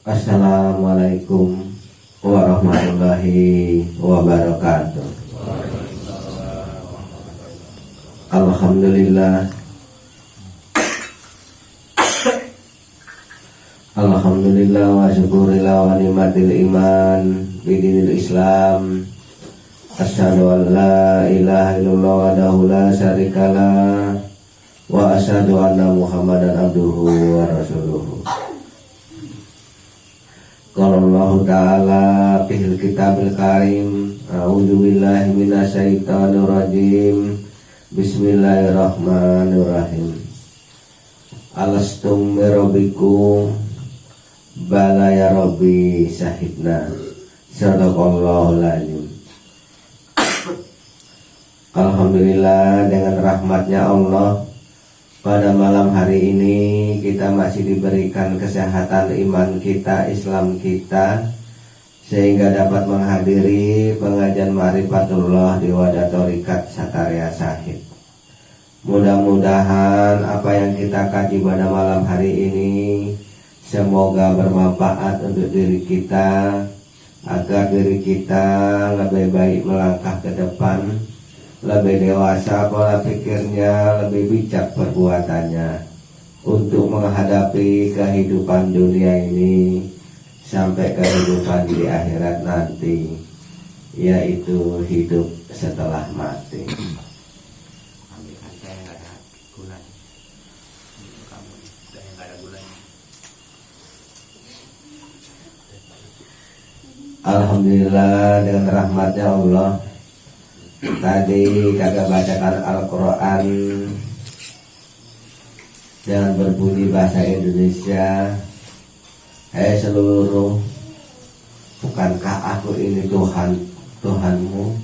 Assalamualaikum warahmatullahi wabarakatuh. Alhamdulillah. Alhamdulillah wa syukurillah wa ni'matil iman bidinil Islam. Asyhadu an la ilaha illallah wahdahu la syarikalah wa asyhadu anna Muhammadan abduhu wa rasuluhu. Qala Allah Ta'ala fil kitabil karim, a'udzu billahi minasyaitonir rajim. Bismillahirrahmanirrahim. Alastum birabbikum bala ya rabbi syahidna. Sadaqallahul azim. Alhamdulillah, dengan rahmatnya Allah, pada malam hari ini kita masih diberikan kesehatan iman kita, Islam kita, sehingga dapat menghadiri pengajian Ma'rifatullah di Wadah Thoriqat Sakarya Syahid. Mudah-mudahan apa yang kita kaji pada malam hari ini semoga bermanfaat untuk diri kita, agar diri kita lebih baik melangkah ke depan, lebih dewasa pola pikirnya, lebih bijak perbuatannya untuk menghadapi kehidupan dunia ini sampai kehidupan di akhirat nanti, yaitu hidup setelah mati. Alhamdulillah, dengan rahmatnya Allah, tadi kagak bacakan Al-Quran dengan berbunyi bahasa Indonesia. Seluruh, bukankah aku ini Tuhanmu?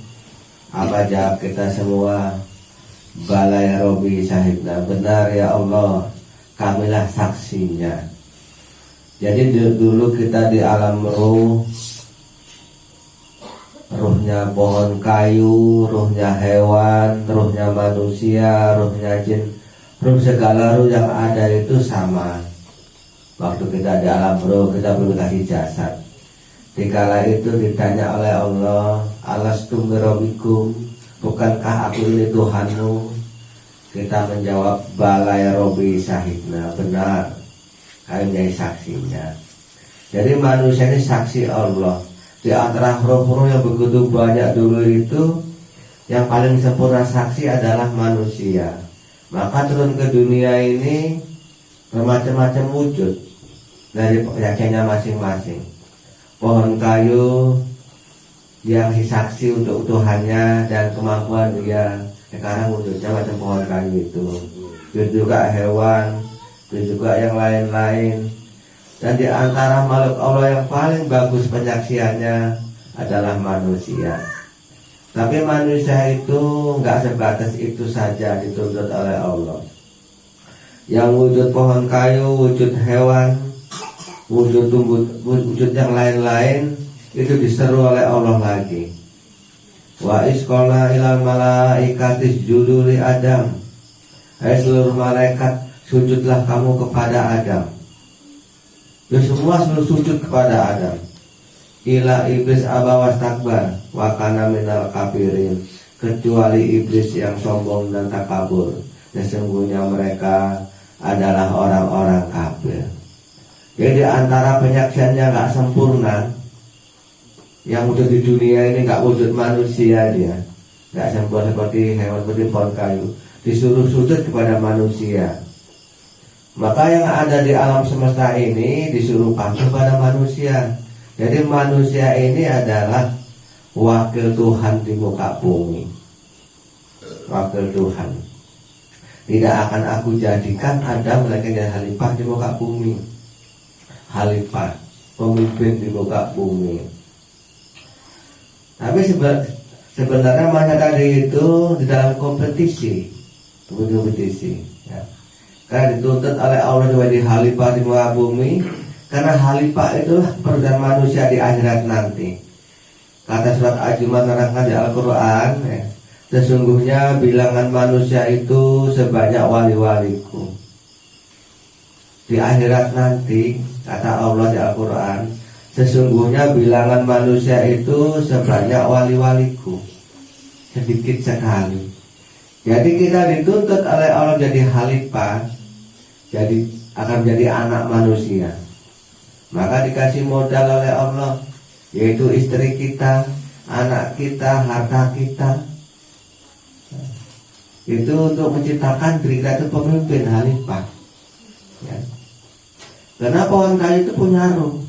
Apa jawab kita semua? Bala ya Rabbi syahidna. Benar ya Allah, kamilah saksinya. Jadi dulu kita di alam ruhnya pohon kayu, ruhnya hewan, ruhnya manusia, ruhnya jin, ruh segala ruh yang ada itu sama. Waktu kita di alam ruh, kita belum kasih jasad. Dikala itu ditanya oleh Allah, Alastum birabbikum, bukankah aku ini Tuhanmu? Kita menjawab, bala ya Rabbi syahidna. Benar, kami menjadi saksinya. Jadi manusia ini saksi Allah. Di antara roh-roh yang begitu banyak dulu itu, yang paling sempurna saksi adalah manusia. Maka turun ke dunia ini bermacam-macam wujud dari keyakinannya masing-masing. Pohon kayu yang saksi untuk Tuhannya dan kemampuan dia, sekarang wujudnya macam pohon kayu itu. Begitu juga hewan, begitu juga yang lain-lain. Dan di antara makhluk Allah yang paling bagus penyaksiannya adalah manusia. Tapi manusia itu nggak sebatas itu saja dituntut oleh Allah. Yang wujud pohon kayu, wujud hewan, wujud tumbuh, wujud yang lain-lain itu diseru oleh Allah lagi. Wa isqala ilal malaikati isjudu li Adam. Hai seluruh malaikat, sujudlah kamu kepada Adam. Ya semua sujud kepada Adam. Ila iblis aba wastakbar wa kana minal kafirin, kecuali iblis yang sombong dan takabur. Sesungguhnya mereka adalah orang-orang kafir. Jadi antara penyaksiannya nggak sempurna, yang wujud di dunia ini nggak wujud manusia, dia nggak sempurna seperti hewan, seperti pohon kayu, disuruh sujud kepada manusia. Maka yang ada di alam semesta ini disuruh patuh pada manusia. Jadi manusia ini adalah wakil Tuhan di muka bumi. Wakil Tuhan. Tidak akan aku jadikan Adam lagi jadi khalifah di muka bumi. Khalifah, pemimpin di muka bumi. Tapi sebenarnya masa tadi itu di dalam kompetisi. Ya. Karena dituntut oleh Allah menjadi khalifah di muka bumi, karena khalifah itu perusahaan manusia di akhirat nanti. Kata surat Al-Jumat menerangkan di Al-Quran, sesungguhnya bilangan manusia itu sebanyak wali-waliku. Di akhirat nanti, kata Allah di Al-Quran, sesungguhnya bilangan manusia itu sebanyak wali-waliku, sedikit sekali. Jadi kita dituntut oleh Allah jadi khalifah, jadi akan menjadi anak manusia. Maka dikasih modal oleh Allah, yaitu istri kita, anak kita, harta kita. Itu untuk menciptakan diri kita itu pemimpin khalifah, ya. Karena pohon kayu itu punya ruh.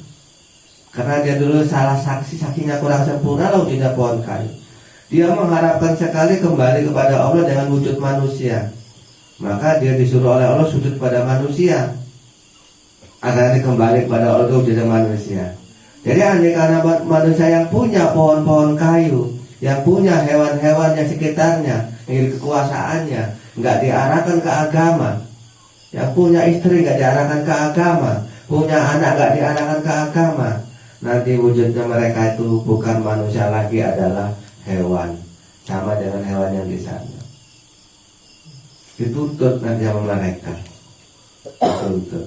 Karena dia dulu salah saksinya kurang sempurna, lalu tidak pohon kayu. Dia mengharapkan sekali kembali kepada Allah dengan wujud manusia. Maka dia disuruh oleh Allah sujud pada manusia, agar nanti kembali kepada Allah itu jadi manusia. Jadi andai karena manusia yang punya pohon-pohon kayu, yang punya hewan-hewan yang sekitarnya, yang kekuasaannya, nggak diarahkan ke agama, yang punya istri nggak diarahkan ke agama, punya anak nggak diarahkan ke agama, nanti wujudnya mereka itu bukan manusia lagi, adalah hewan, sama dengan hewan yang di sana. Dituntut nanti sama mereka, dituntut.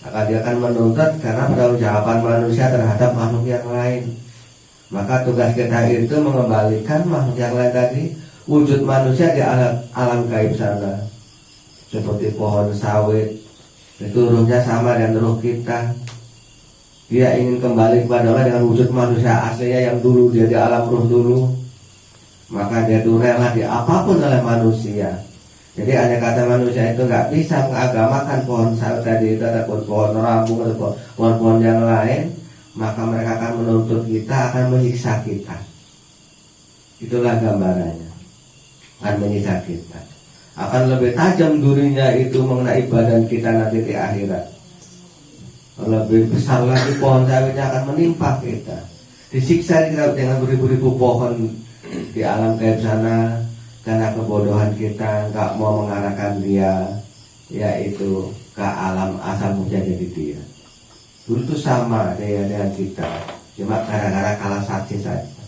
Maka dia akan menuntut karena pertanggungjawaban manusia terhadap makhluk yang lain. Maka tugas kita itu mengembalikan makhluk yang lain tadi, wujud manusia di alam gaib sana. Seperti pohon sawit, itu ruhnya sama dengan ruh kita. Dia ingin kembali kepada Allah dengan wujud manusia aslinya yang dulu dia di alam ruh dulu. Maka dia itu rela di apapun oleh manusia. Jadi hanya kata manusia itu nggak bisa mengagamakan pohon sawit tadi itu, ataupun pohon rambung atau pohon-pohon yang lain, maka mereka akan menuntut kita, akan menyiksa kita. Itulah gambarannya, akan menyiksa kita. Akan lebih tajam durinya itu mengenai badan kita nanti di akhirat. Lebih besar lagi pohon sawitnya akan menimpa kita. Disiksa kita dengan beribu-ribu pohon di alam gaib sana, karena kebodohan kita nggak mau mengarahkan dia, yaitu ke alam asal menjadi dia. Dulu itu sama dia dengan kita, cuma gara-gara kalah saksi saja.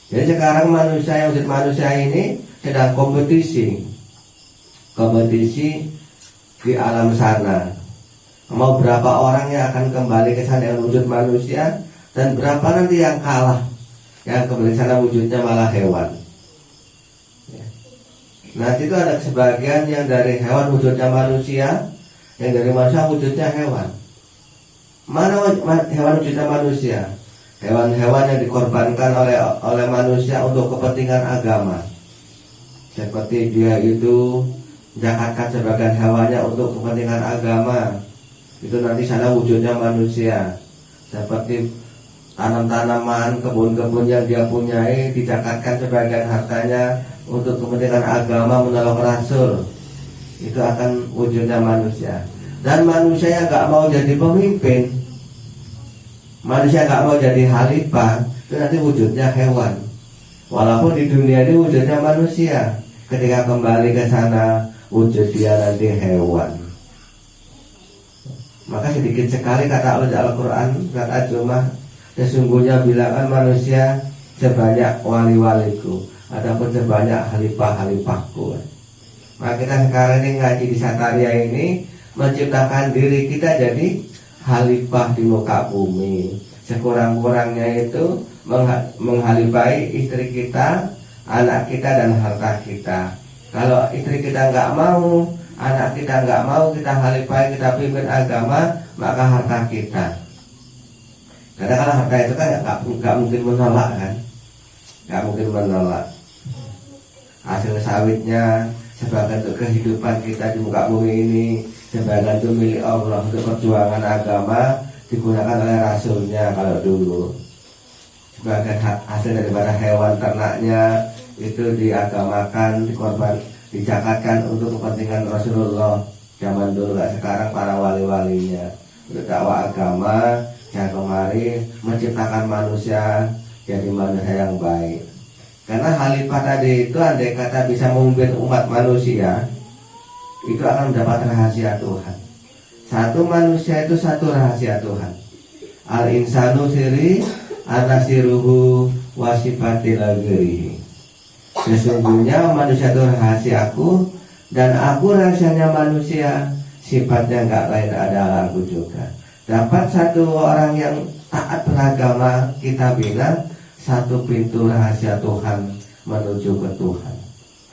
Jadi sekarang manusia yang wujud manusia ini sedang kompetisi di alam sana. Mau berapa orang yang akan kembali ke sana dengan wujud manusia, dan berapa nanti yang kalah, yang kembali ke sana wujudnya malah hewan. Nanti itu ada sebagian yang dari hewan wujudnya manusia, yang dari manusia wujudnya hewan. Mana hewan wujudnya manusia? Hewan-hewan yang dikorbankan oleh manusia untuk kepentingan agama. Seperti dia itu zakatkan sebagian hewannya untuk kepentingan agama, itu nanti sana wujudnya manusia. Seperti tanam-tanaman, kebun-kebun yang dia punyai, dizakatkan sebagian hartanya untuk kepentingan agama, menolong rasul, itu akan wujudnya manusia. Dan manusia yang gak mau jadi pemimpin, manusia gak mau jadi khalifah, itu nanti wujudnya hewan. Walaupun di dunia ini wujudnya manusia, ketika kembali ke sana wujud dia nanti hewan. Maka sedikit sekali kata Allah di Al-Quran, kata Jumah, sesungguhnya bilangan manusia sebanyak wali-waliku, ataupun sebanyak khalifah-khalifahku. Maka kita sekarang ini ngaji di Sataria ini menciptakan diri kita jadi khalifah di muka bumi. Sekurang-kurangnya itu menghalifahi istri kita, anak kita, dan harta kita. Kalau istri kita nggak mau, anak kita nggak mau kita khalifahi, kita pimpin agama, maka harta kita. Karena kalau harta itu kan nggak mungkin menolak kan, nggak mungkin menolak. Hasil sawitnya sebagian untuk kehidupan kita di muka bumi ini, sebagian itu milik Allah untuk perjuangan agama, digunakan oleh Rasulnya kalau dulu. Sebagian hasil daripada hewan ternaknya itu diagamakan, dikorban, dizakatkan untuk kepentingan Rasulullah zaman dulu. Sekarang para wali-walinya untuk dakwah agama yang kemari menciptakan manusia jadi manusia yang baik. Karena khalifah tadi itu andai kata bisa memimpin umat manusia, itu akan mendapat rahasia Tuhan. Satu manusia itu satu rahasia Tuhan. Al-insanu siri anasiruhu wasifatil agri. Sesungguhnya manusia itu rahasiaku, dan aku rahasianya manusia, sifatnya nggak lain adalah aku juga. Dapat satu orang yang taat beragama, kita bina satu pintu rahasia Tuhan menuju ke Tuhan.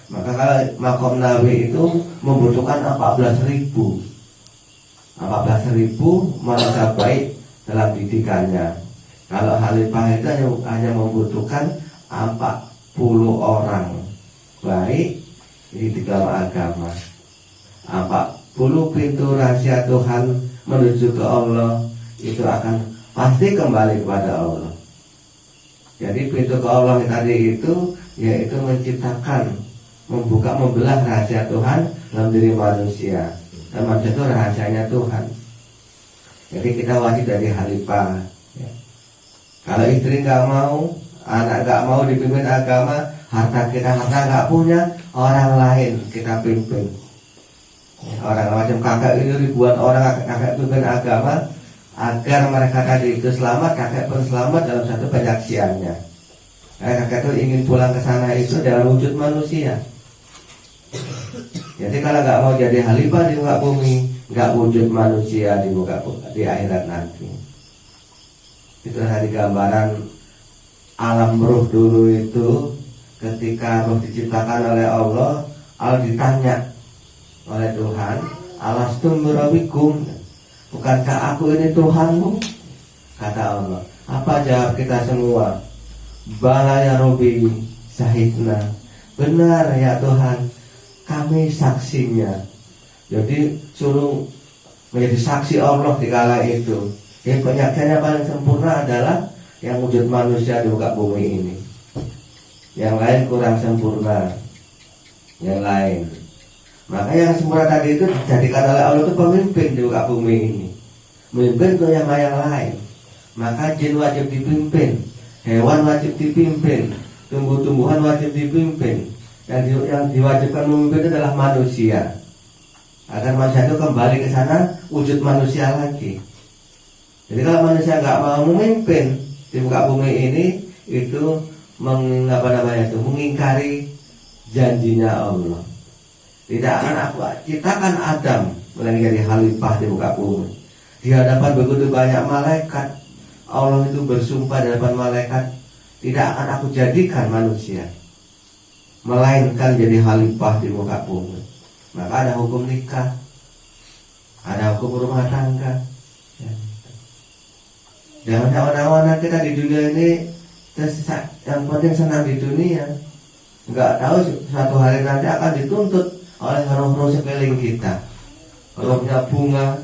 Maka kalau makom Nabi itu membutuhkan 14.000 manusia baik dalam didikannya. Kalau Khalifah itu hanya membutuhkan 40 orang baik di dalam agama. 40 pintu rahasia Tuhan menuju ke Allah itu akan pasti kembali kepada Allah. Jadi pintu ke Allah tadi itu yaitu menciptakan, membuka, membelah rahasia Tuhan dalam diri manusia. Dan manusia itu rahasianya Tuhan. Jadi kita wajib jadi khalifah ya. Kalau istri nggak mau, anak nggak mau dipimpin agama, harta nggak punya, orang lain kita pimpin. Orang macam kakak ini ribuan orang kakak pimpin agama, agar mereka tadi itu selamat, kakak pun selamat dalam satu penyaksiannya. Kakak itu ingin pulang ke sana itu dalam wujud manusia. Jadi kalau nggak mau jadi khalifah di muka bumi, nggak wujud manusia di muka bumi, di akhirat nanti. Itu tadi gambaran alam ruh dulu itu, ketika ruh diciptakan oleh Allah ditanya oleh Tuhan, alastum birabikum, bukankah aku ini Tuhanmu? Kata Allah. Apa jawab kita semua? Bala ya Rabbi syahidna. Benar ya Tuhan, kami saksinya. Jadi suruh menjadi saksi Allah di kala itu. Yang penyaksiannya paling sempurna adalah yang wujud manusia di muka bumi ini. Yang lain kurang sempurna. Yang lain. Maka yang sempurna tadi itu dijadikan oleh Allah itu pemimpin di muka bumi ini. Memimpin untuk yang lain. Maka jin wajib dipimpin, hewan wajib dipimpin, tumbuh-tumbuhan wajib dipimpin. Yang diwajibkan memimpin itu adalah manusia, agar manusia itu kembali ke sana wujud manusia lagi. Jadi kalau manusia nggak mau memimpin di muka bumi ini, itu mengingkari janjinya Allah. Tidak akan aku ciptakan Adam menjadi khalifah di muka bumi. Di hadapan begitu banyak malaikat, Allah itu bersumpah di hadapan malaikat, tidak akan aku jadikan manusia, melainkan jadi khalifah di muka bumi. Maka ada hukum nikah, ada hukum rumah tangga. Jangan awan-awan kita di dunia ini yang penting senang di dunia, nggak tahu suatu hari nanti akan dituntut oleh roh-roh sekeliling kita. Rohnya bunga,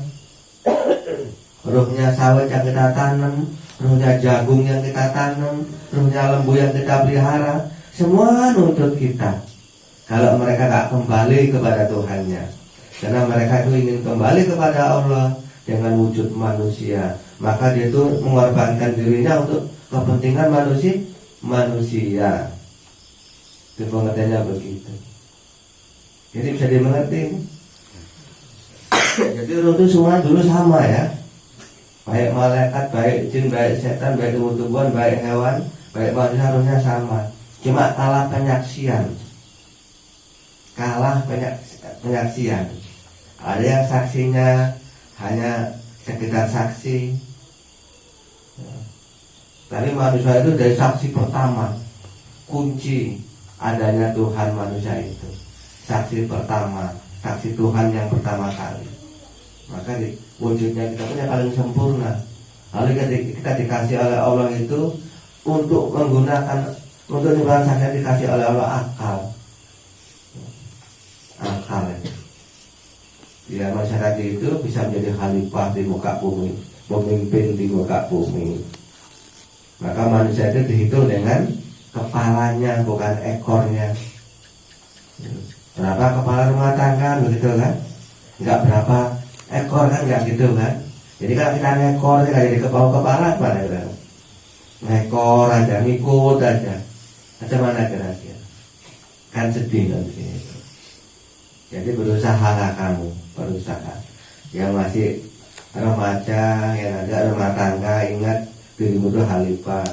rohnya sawit yang kita tanam, rohnya jagung yang kita tanam, rohnya lembu yang kita pelihara, semua nuntut kita. Kalau mereka gak kembali kepada Tuhannya, karena mereka itu ingin kembali kepada Allah dengan wujud manusia, maka dia itu mengorbankan dirinya untuk kepentingan manusia. Itu pengertiannya begitu. Jadi bisa dimengerti. Jadi roh itu semua dulu sama ya, baik malaikat, baik jin, baik setan, baik tumbuh-tumbuhan, baik hewan, baik manusia, rohnya sama. Cuma kalah penyaksian. Penyaksian. Ada yang saksinya hanya sekedar saksi. Tapi manusia itu dari saksi pertama, kunci adanya Tuhan manusia itu. Saksi pertama, saksi Tuhan yang pertama kali. Maka wujudnya kita punya paling sempurna. Lalu kita dikasih oleh Allah itu untuk menggunakan, untuk saja dikasih oleh Allah akal ya. Masyarakat itu bisa menjadi khalifah di muka bumi, pemimpin di muka bumi. Maka manusia itu dihitung dengan kepalanya, bukan ekornya. Berapa kepala rumah tangga begitu kan? Enggak berapa ekor kan, enggak gitu kan? Jadi kalau kita ngekor, kita jadi kepala mana kan? Ngekor aja, ngikut aja. Macam mana kira-kira? Kan sedih nanti. Jadi berusahalah kamu, berusaha. Yang masih remaja, yang agak rumah tangga, ingat dirimu itu khalifah.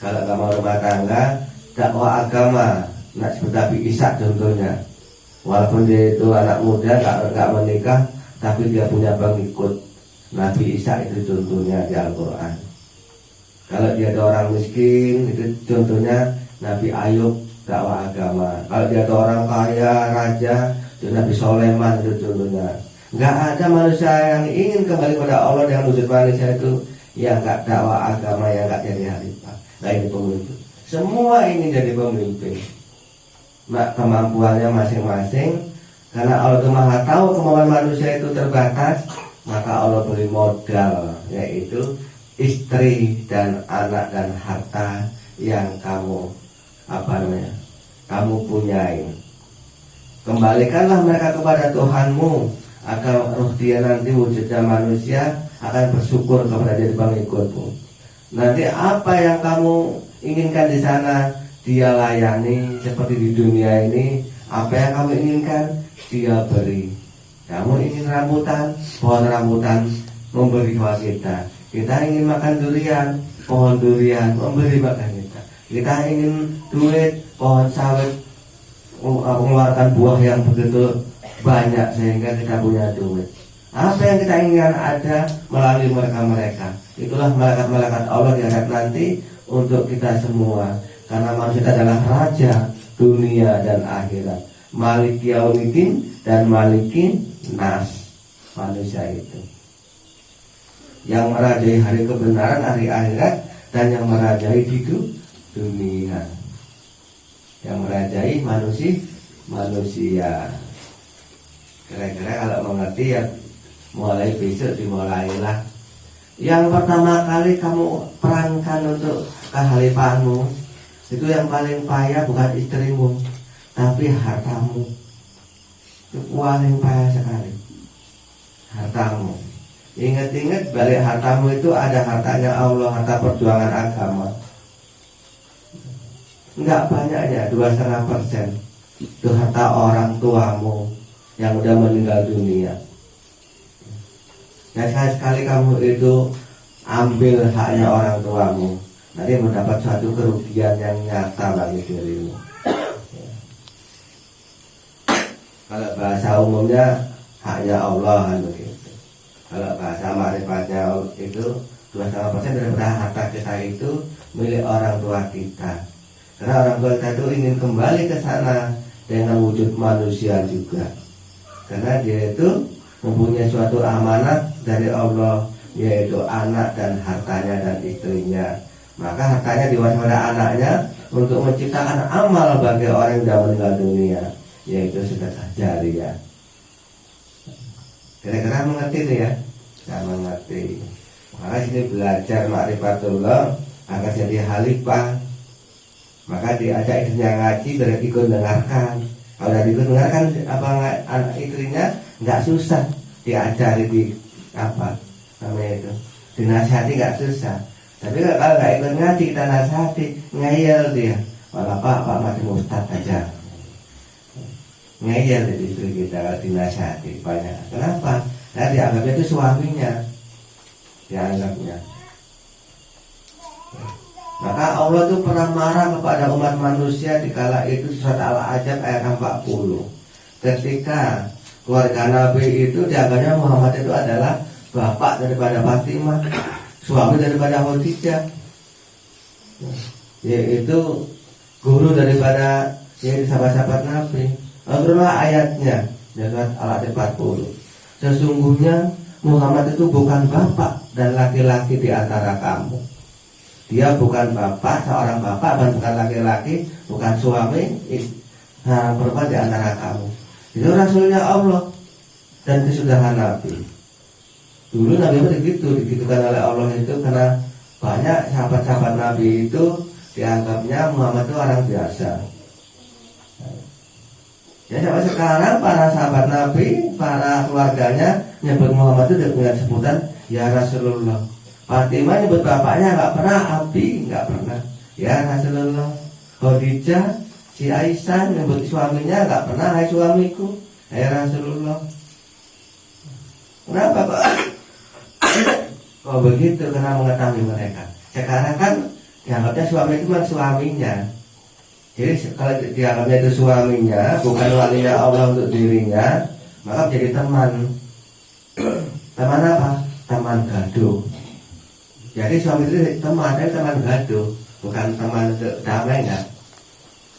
Kalau nggak mau rumah tangga, dakwah agama. Nak seperti Ishak contohnya. Walaupun dia itu anak muda, nggak menikah, tapi dia punya pengikut. Nabi Isa itu contohnya di Al-Quran. Kalau dia ada orang miskin, itu contohnya Nabi Ayub dakwah agama. Kalau dia ada orang kaya, raja, itu Nabi Sulaiman itu contohnya. Nggak ada manusia yang ingin kembali pada Allah yang wujud manusia itu yang nggak dakwah agama, yang nggak jadi khalifah, nggak ini pemimpin. Semua ingin jadi pemimpin. Kemampuannya masing-masing. Karena Allah itu Maha tahu kemampuan manusia itu terbatas, maka Allah beri modal, yaitu istri dan anak dan harta yang kamu punyai. Kembalikanlah mereka kepada Tuhanmu, agar roh dia nanti wujudnya manusia akan bersyukur kepada jadi pengikutmu. Nanti apa yang kamu inginkan di sana dia layani, seperti di dunia ini. Apa yang kamu inginkan dia beri. Kamu ingin rambutan, pohon rambutan memberi kepada kita. Kita ingin makan durian, pohon durian memberi makan kita. Kita ingin duit, pohon sawit mengeluarkan buah yang begitu banyak sehingga kita punya duit. Apa yang kita inginkan ada melalui mereka-mereka. Itulah malaikat-malaikat Allah di akhirat nanti untuk kita semua. Karena manusia adalah raja dunia dan akhirat, Malik Yaumiddin dan Malikin Nas. Manusia itu yang merajai hari kebenaran, hari akhirat, dan yang merajai di dunia, yang merajai manusia. Kira-kira kalau mengerti ya mulai besok dimulailah. Yang pertama kali kamu perankan untuk kekhalifahanmu, itu yang paling payah bukan istrimu, tapi hartamu. Itu paling payah sekali, hartamu. Ingat-ingat balik hartamu itu ada hartanya Allah, harta perjuangan agama. Enggak banyaknya, 2,5%. Itu harta orang tuamu yang udah meninggal dunia. Dan sekali kamu itu ambil haknya orang tuamu, nanti mendapat suatu kerugian yang nyata bagi dirimu. Kalau bahasa umumnya haknya Allah kan begitu. Kalau bahasa makrifatnya itu 2,5% daripada harta kita itu milik orang tua kita. Karena orang tua kita itu ingin kembali ke sana dengan wujud manusia juga. Karena dia itu mempunyai suatu amanat dari Allah, yaitu anak dan hartanya dan istrinya. Maka hartanya diwariskan pada anaknya untuk menciptakan amal bagi orang yang sudah meninggal dunia, yaitu sedekah jariyah. Kira-kira mengerti itu ya? Saya mengerti. Maka sini belajar makrifatullah agar jadi khalifah. Maka diajak istrinya ngaji, berarti ikut dengarkan. Kalau dari ikut dengarkan apa anak istrinya nggak susah diajari di apa namanya itu, dinasihati nggak susah. Tapi kalau nggak ikut ngaji kita nasihati ngeyel dia, malah pak macam ustad aja. Ngeyel dari istri kita kalau dinasihati banyak. Kenapa? Nah dianggapnya itu suaminya, dianggapnya. Maka Allah itu pernah marah kepada umat manusia di kala itu, surat Al-Ajab ayat 40. Ketika keluarga Nabi itu dianggapnya Muhammad itu adalah bapak daripada Fatimah, suami daripada Khadijah, yaitu guru daripada sahabat-sahabat Nabi. Lalu ayatnya surat Al-Ajab 40. Sesungguhnya Muhammad itu bukan bapak dan laki-laki di antara kamu. Dia bukan bapak, seorang bapak, dan bukan laki-laki, bukan suami perempuan di antara kamu. Itu rasulnya Allah dan kesudahan Nabi. Dulu Nabi begitu, digitukan oleh Allah itu karena banyak sahabat-sahabat Nabi itu dianggapnya Muhammad itu orang biasa. Ya sampai sekarang para sahabat Nabi, para keluarganya nyebut Muhammad itu dengan sebutan ya Rasulullah. Fatimah nyebut bapaknya nggak pernah, Abi nggak pernah, ya Rasulullah. Khadijah, si Aisyah nyebut suaminya nggak pernah, hai suamiku, hai Rasulullah. Kenapa kok? Kok begitu? Karena mengetahui mereka. Sekarang kan dianggapnya suami itu bukan suaminya. Jadi kalau dianggapnya itu suaminya, bukan walinya Allah untuk dirinya, maka menjadi teman. Teman apa? Teman gaduh. Jadi suami istri teman gaduh, bukan teman untuk damai, enggak.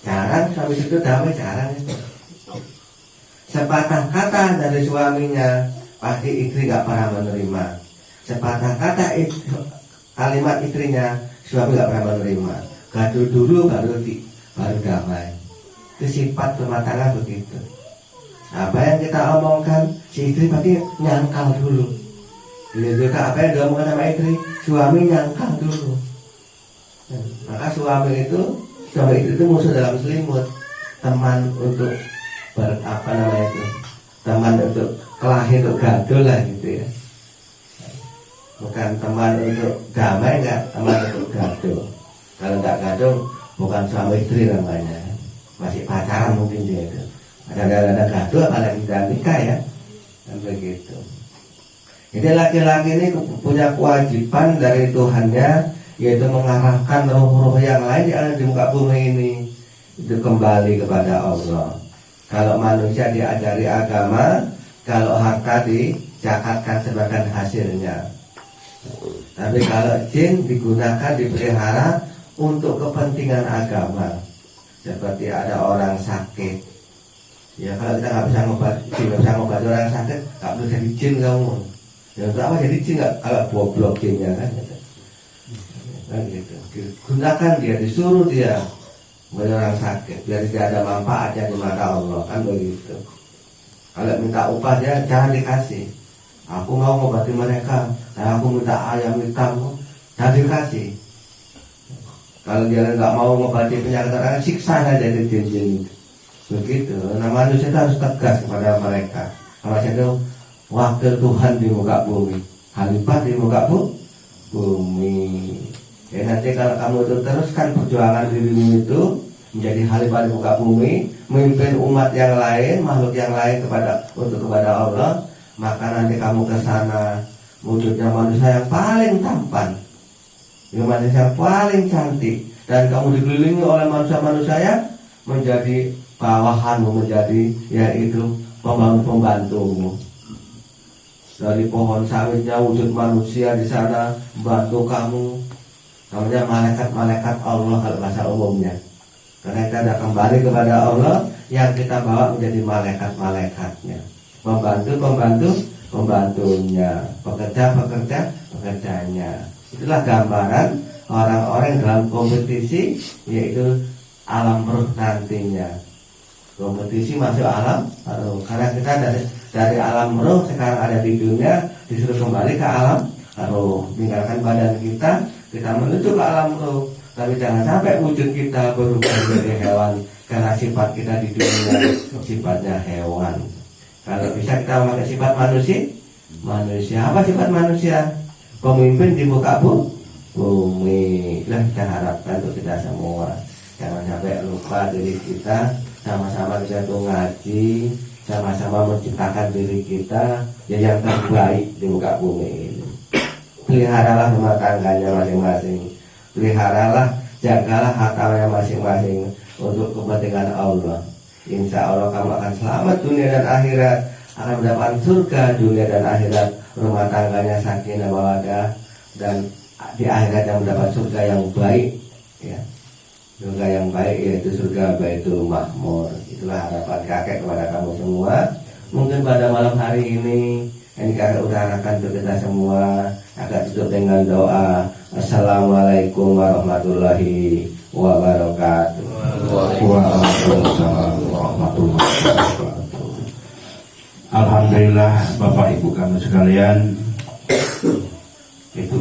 Jarang suami itu damai, jarang itu. Sepatah kata dari suaminya pasti istri gak pernah menerima. Sepatah kata kalimat istrinya suami gak pernah menerima. Gaduh dulu baru damai. Itu sifat rumah tangga begitu. Apa yang kita omongkan si istri pasti nyangkal dulu. Jadi juga apa yang diomongkan sama istri, suami nyangkal dulu. Maka suami itu musuh dalam selimut. Teman untuk teman untuk kelahi, untuk gaduh lah gitu ya. Bukan teman untuk damai, enggak, teman untuk gaduh. Kalau enggak gaduh bukan suami istri namanya, masih pacaran mungkin dia itu. Ada gaduh apalagi sudah nikah ya, dan begitu. Jadi laki-laki ini punya kewajiban dari Tuhannya, yaitu mengarahkan roh-roh yang lain yang ada di muka bumi ini itu kembali kepada Allah. Kalau manusia diajari agama, kalau harta dicakatkan sebagai hasilnya. Tapi kalau jin digunakan, dipelihara untuk kepentingan agama. Seperti ada orang sakit, ya kalau kita nggak bisa ngobati orang sakit, nggak perlu jadi jin kamu. Ya untuk apa jadi jin kalau boblok jinnya kan? Gitu. Digunakan dia, disuruh dia bagi orang sakit, biar tidak ada manfaatnya di mata Allah, kan begitu. Kalau minta upah dia jangan dikasih. Aku mau ngobati mereka, aku minta ayam hitam, jangan dikasih. Kalau dia nggak mau ngobati penyakit orang, siksa saja di jin-jin. Begitu. Nah manusia itu harus tegas kepada mereka. Kalau itu wakil Tuhan di muka bumi, khalifah di muka bumi. Ya nanti kalau kamu itu teruskan perjuangan dirimu itu menjadi khalifah di muka bumi, memimpin umat yang lain, makhluk yang lain kepada Allah, maka nanti kamu ke sana wujudnya manusia yang paling tampan, manusia yang paling cantik, dan kamu dikelilingi oleh manusia-manusia yang menjadi bawahanmu, menjadi yaitu pembantumu. Dari pohon sawitnya wujud manusia di sana membantu kamu. Namanya malaikat-malaikat Allah kalau bahasa umumnya. Karena kita sudah kembali kepada Allah, yang kita bawa menjadi malaikat-malaikatnya, pembantunya, pekerjanya. Itulah gambaran orang-orang dalam kompetisi, yaitu alam roh nantinya. Kompetisi masuk alam roh. Karena kita dari alam roh sekarang ada di dunia, disuruh kembali ke alam roh, tinggalkan badan kita menuju ke alam roh. Tapi jangan sampai wujud kita berubah menjadi hewan, karena sifat kita di dunia sifatnya hewan. Kalau bisa kita memakai sifat manusia. Apa sifat manusia? Pemimpin di muka bumi. Lah kita harapkan untuk kita semua jangan sampai lupa diri kita. Sama-sama kita tuh ngaji, sama-sama menciptakan diri kita yang terbaik di muka bumi ini. Peliharalah rumah tangganya masing-masing, peliharalah, jagalah hartanya masing-masing untuk kepentingan Allah. Insya Allah kamu akan selamat dunia dan akhirat, akan mendapatkan surga dunia dan akhirat, rumah tangganya sakinah mawaddah, dan di akhirat yang mendapat surga yang baik, ya. Surga yang baik yaitu surga Baitul Mahmur. Itulah harapan kakek kepada kamu semua. Mungkin pada malam hari ini kakek utarakan untuk kita semua. Agak tutup dengan doa. Assalamualaikum warahmatullahi wabarakatuh. Waalaikumsalam warahmatullahi wabarakatuh. Alhamdulillah Bapak Ibu kami sekalian,